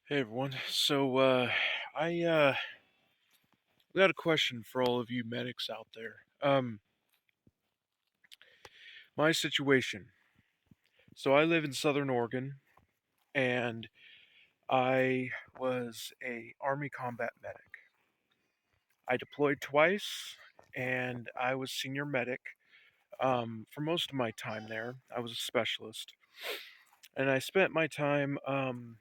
Hey everyone. I got a question for all of you medics out there. My situation. So I live in Southern Oregon, and I was a Army combat medic. I deployed twice, and I was senior medic. For most of my time there, I was a specialist, and I spent my time on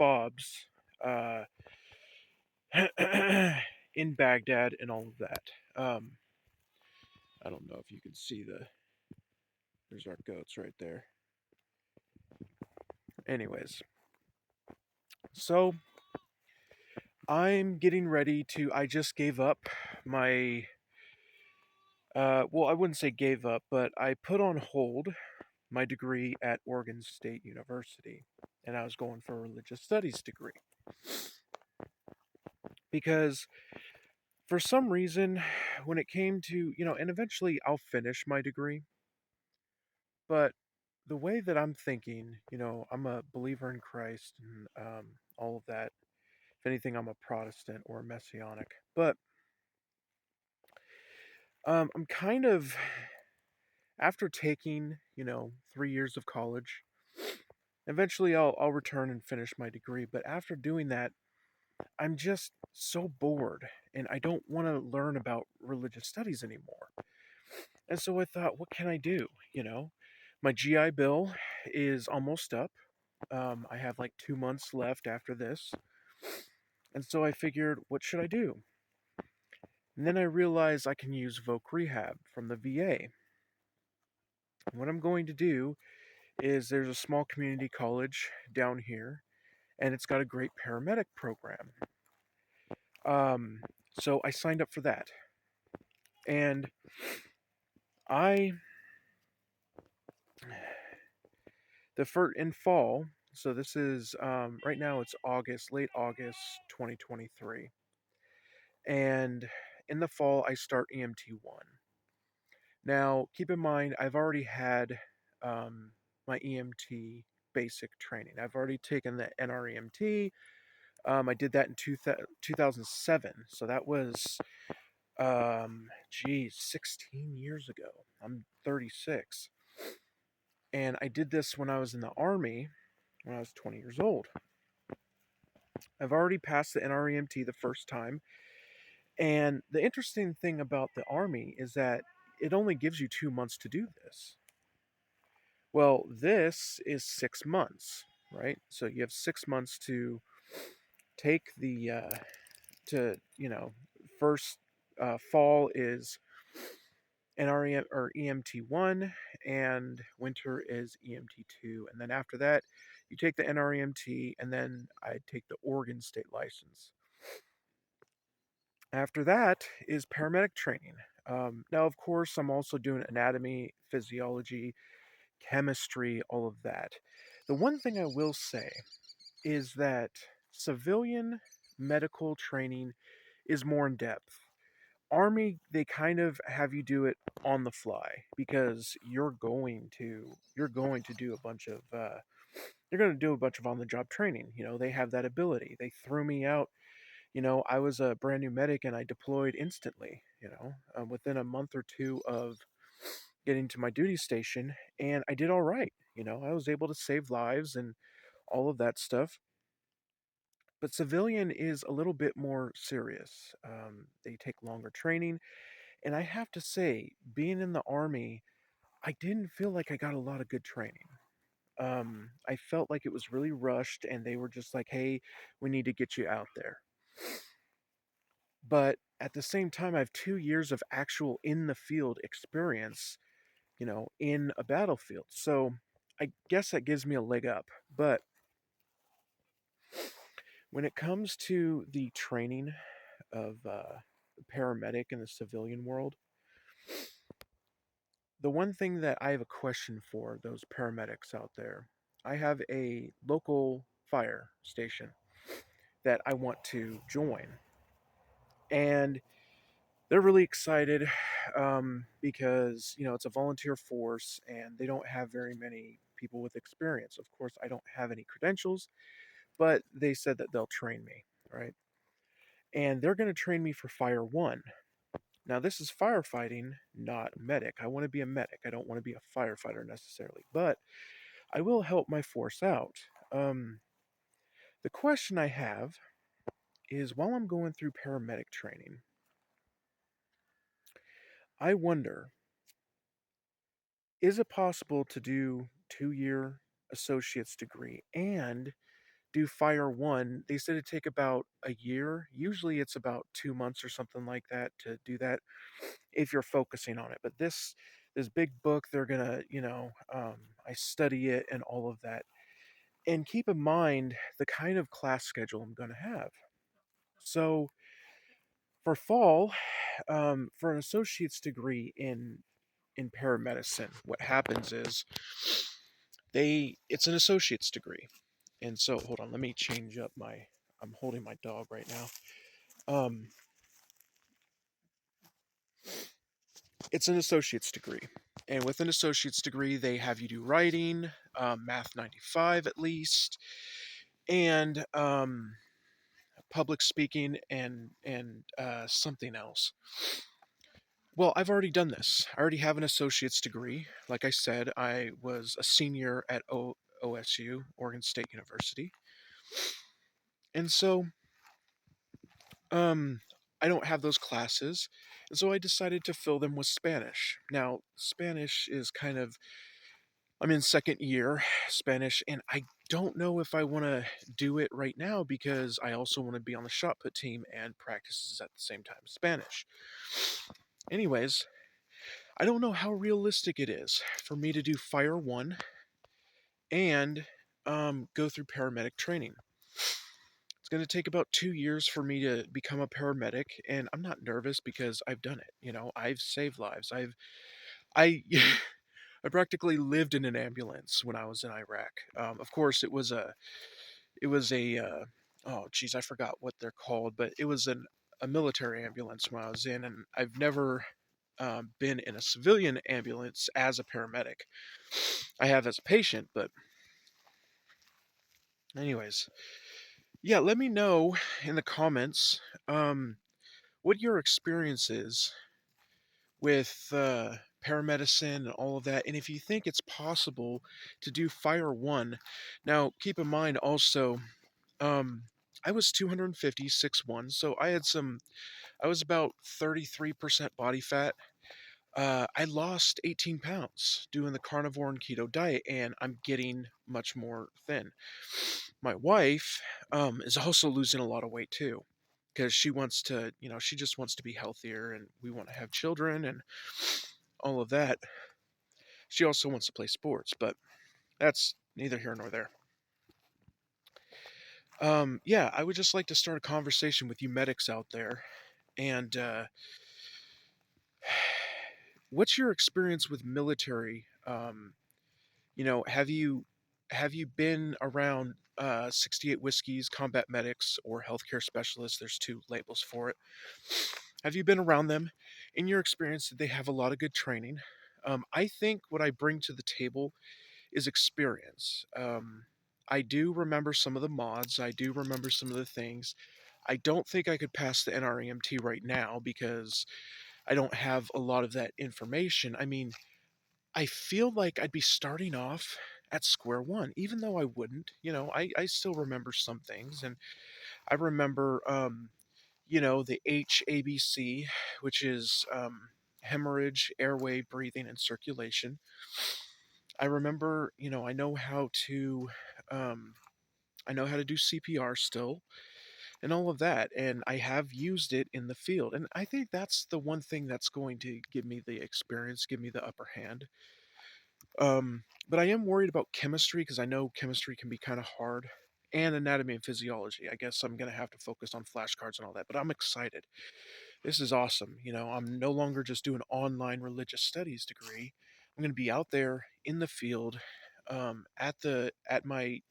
FOBs, uh, in Baghdad, and all of that. Um, I don't know if you can see there's our goats right there. Anyways, so I'm getting ready to. I just gave up my. Well, I wouldn't say gave up, but I put on hold my degree at Oregon State University, and I was going for a religious studies degree because for some reason, when it came to and eventually I'll finish my degree, but the way that I'm thinking, I'm a believer in Christ and all of that. If anything, I'm a Protestant or a Messianic. But I'm kind of, after taking, 3 years of college, eventually I'll return and finish my degree. But after doing that, I'm just so bored and I don't want to learn about religious studies anymore. And so I thought, what can I do? My GI Bill is almost up. I have like 2 months left after this. And so I figured, what should I do? And then I realized I can use Voc Rehab from the VA. What I'm going to do is there's a small community college down here, and it's got a great paramedic program. Um, so I signed up for that, and I the first in fall. So this is right now it's August, late August, 2023, and in the fall I start EMT 1. Now keep in mind I've already had my EMT basic training. I've already taken the NREMT. I did that in 2007. So that was, 16 years ago. I'm 36. And I did this when I was in the Army when I was 20 years old. I've already passed the NREMT the first time. And the interesting thing about the Army is that it only gives you 2 months to do this. Well, this is 6 months, right? So you have 6 months to take to, first fall is NREM or EMT 1, and winter is EMT 2. And then after that, you take the NREMT, and then I take the Oregon State license. After that is paramedic training. Now, of course, I'm also doing anatomy, physiology, chemistry, all of that. The one thing I will say is that civilian medical training is more in depth. Army, they kind of have you do it on the fly because you're going to do a bunch of you're going to do a bunch of on the job training. They have that ability. They threw me out. I was a brand new medic and I deployed instantly. Within a month or two of getting to my duty station, and I did all right. I was able to save lives and all of that stuff. But civilian is a little bit more serious. They take longer training. And I have to say, being in the Army, I didn't feel like I got a lot of good training. I felt like it was really rushed, and they were just like, hey, we need to get you out there. But at the same time, I have 2 years of actual in the field experience, in a battlefield. So I guess that gives me a leg up. But when it comes to the training of paramedic in the civilian world, the one thing that I have a question for those paramedics out there, I have a local fire station that I want to join. And they're really excited because, it's a volunteer force and they don't have very many people with experience. Of course, I don't have any credentials, but they said that they'll train me, right? And they're going to train me for Fire One. Now, this is firefighting, not medic. I want to be a medic. I don't want to be a firefighter necessarily, but I will help my force out. Um, the question I have is while I'm going through paramedic training, I wonder, is it possible to do 2 year associate's degree and do Fire One? They said it'd take about a year. Usually it's about 2 months or something like that to do that if you're focusing on it. But this big book, they're gonna, I study it and all of that. And keep in mind the kind of class schedule I'm gonna have. So for fall, for an associate's degree in paramedicine, what happens is it's an associate's degree. And so hold on, let me change up my I'm holding my dog right now. Um, it's an associate's degree. And with an associate's degree, they have you do writing, Math 95 at least, and public speaking and something else. Well, I've already done this. I already have an associate's degree. Like I said, I was a senior at OSU, Oregon State University. And so um, I don't have those classes. And so I decided to fill them with Spanish. Now, Spanish is kind of, I'm in second year Spanish, and I don't know if I want to do it right now because I also want to be on the shot put team and practices at the same time Spanish. Anyways, I don't know how realistic it is for me to do Fire One and go through paramedic training. It's going to take about 2 years for me to become a paramedic, and I'm not nervous because I've done it. I've saved lives. I I practically lived in an ambulance when I was in Iraq. Of course, it was a oh geez, I forgot what they're called, but it was a military ambulance when I was in, and I've never been in a civilian ambulance as a paramedic. I have as a patient, but anyways, yeah. Let me know in the comments what your experience is with paramedicine and all of that, and if you think it's possible to do Fire One. Now, keep in mind also, um, I was 250, 6'1", so I was about 33% body fat. I lost 18 pounds doing the carnivore and keto diet, and I'm getting much more thin. My wife is also losing a lot of weight too, because she wants to, she just wants to be healthier, and we want to have children and all of that. She also wants to play sports, but that's neither here nor there. Yeah, I would just like to start a conversation with you medics out there, and what's your experience with military? Have you been around 68 whiskeys, combat medics, or healthcare specialists? There's two labels for it. Have you been around them? In your experience, did they have a lot of good training? I think what I bring to the table is experience. I do remember some of the mods. I do remember some of the things. I don't think I could pass the NREMT right now because I don't have a lot of that information. I mean, I feel like I'd be starting off at square one, even though I wouldn't. I still remember some things, and I remember, the HABC, which is hemorrhage, airway, breathing, and circulation. I remember, um, I know how to do CPR still, and all of that, and I have used it in the field, and I think that's the one thing that's going to give me the experience, give me the upper hand. But I am worried about chemistry because I know chemistry can be kind of hard, and anatomy and physiology. I guess I'm gonna have to focus on flashcards and all that, but I'm excited. This is awesome. I'm no longer just doing online religious studies degree. I'm gonna be out there in the field. At my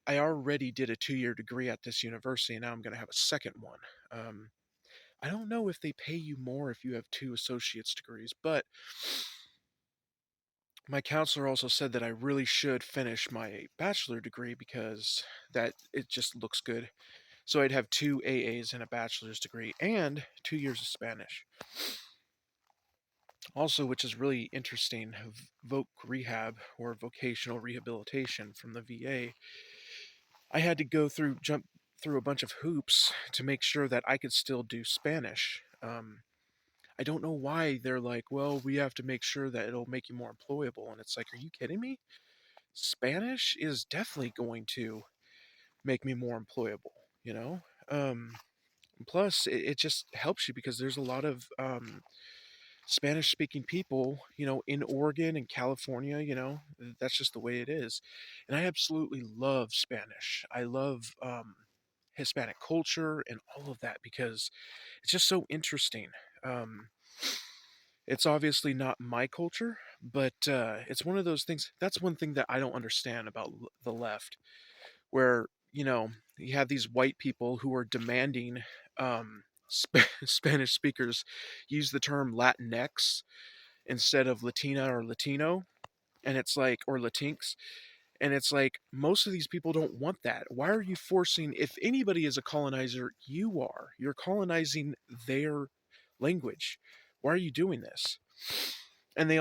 I already did a 2 year degree at this university, and now I'm gonna have a second one. Um, I don't know if they pay you more if you have two associate's degrees, but my counselor also said that I really should finish my bachelor degree because that it just looks good. So I'd have two AAs and a bachelor's degree and 2 years of Spanish. Also, which is really interesting, voc rehab or vocational rehabilitation from the VA. I had to jump through a bunch of hoops to make sure that I could still do Spanish. I don't know why they're like, well, we have to make sure that it'll make you more employable. And it's like, are you kidding me? Spanish is definitely going to make me more employable, you know? Um, Plus, it just helps you because there's a lot of Spanish speaking people, in Oregon and California, that's just the way it is. And I absolutely love Spanish. I love Hispanic culture and all of that because it's just so interesting. Um, it's obviously not my culture, but it's one of those things. That's one thing that I don't understand about the left, where, you have these white people who are demanding Spanish speakers use the term Latinx instead of Latina or Latino, and it's like, or Latinx, and it's like, most of these people don't want that. Why are you forcing, if anybody is a colonizer, you are. You're colonizing their language. Why are you doing this? And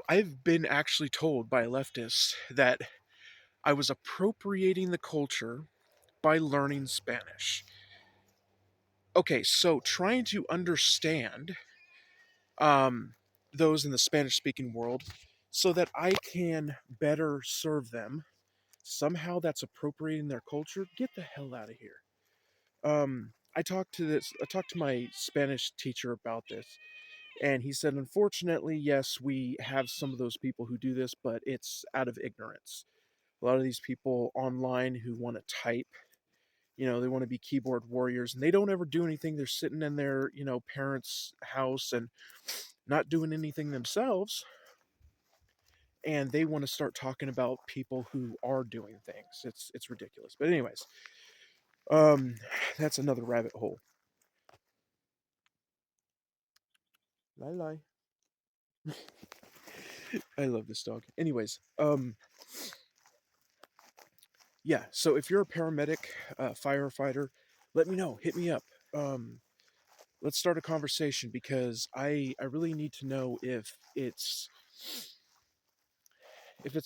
I've been actually told by leftists that I was appropriating the culture by learning Spanish. Okay, so trying to understand um, those in the Spanish speaking world so that I can better serve them. Somehow that's appropriating their culture. Get the hell out of here. I talked to my Spanish teacher about this, and he said, unfortunately, yes, we have some of those people who do this, but it's out of ignorance. A lot of these people online who want to type, they want to be keyboard warriors, and they don't ever do anything. They're sitting in their, parents' house and not doing anything themselves, and they want to start talking about people who are doing things. It's ridiculous. But anyways, um, that's another rabbit hole. Lie lie. I love this dog. Anyways, yeah. So if you're a paramedic, firefighter, let me know. Hit me up. Um, let's start a conversation because I really need to know if it's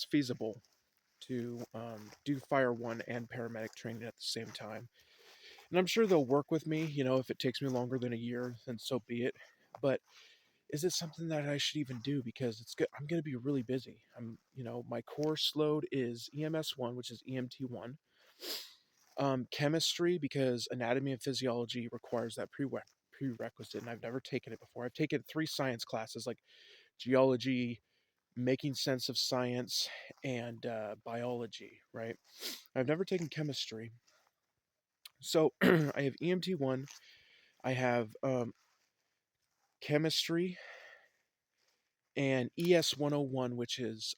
feasible to do fire one and paramedic training at the same time. And I'm sure they'll work with me. If it takes me longer than a year, then so be it. But is it something that I should even do? Because it's good. I'm going to be really busy. My course load is EMS one, which is EMT one. Chemistry, because anatomy and physiology requires that prerequisite, and I've never taken it before. I've taken 3 science classes like geology, making sense of science, and biology. Right. I've never taken chemistry. So I have EMT one. I have chemistry and ES 101, which is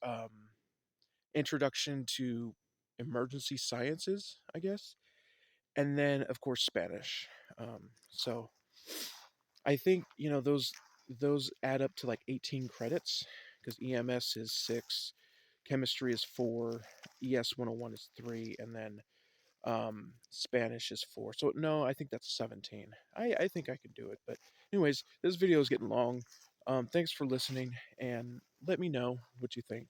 introduction to emergency sciences, I guess, and then of course Spanish. So I think those add up to like 18 credits because EMS is 6, chemistry is 4, ES 101 is 3, and then Spanish is 4. So no, I think that's 17. I think I can do it. But anyways, this video is getting long. Thanks for listening, and let me know what you think.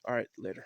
All right, later.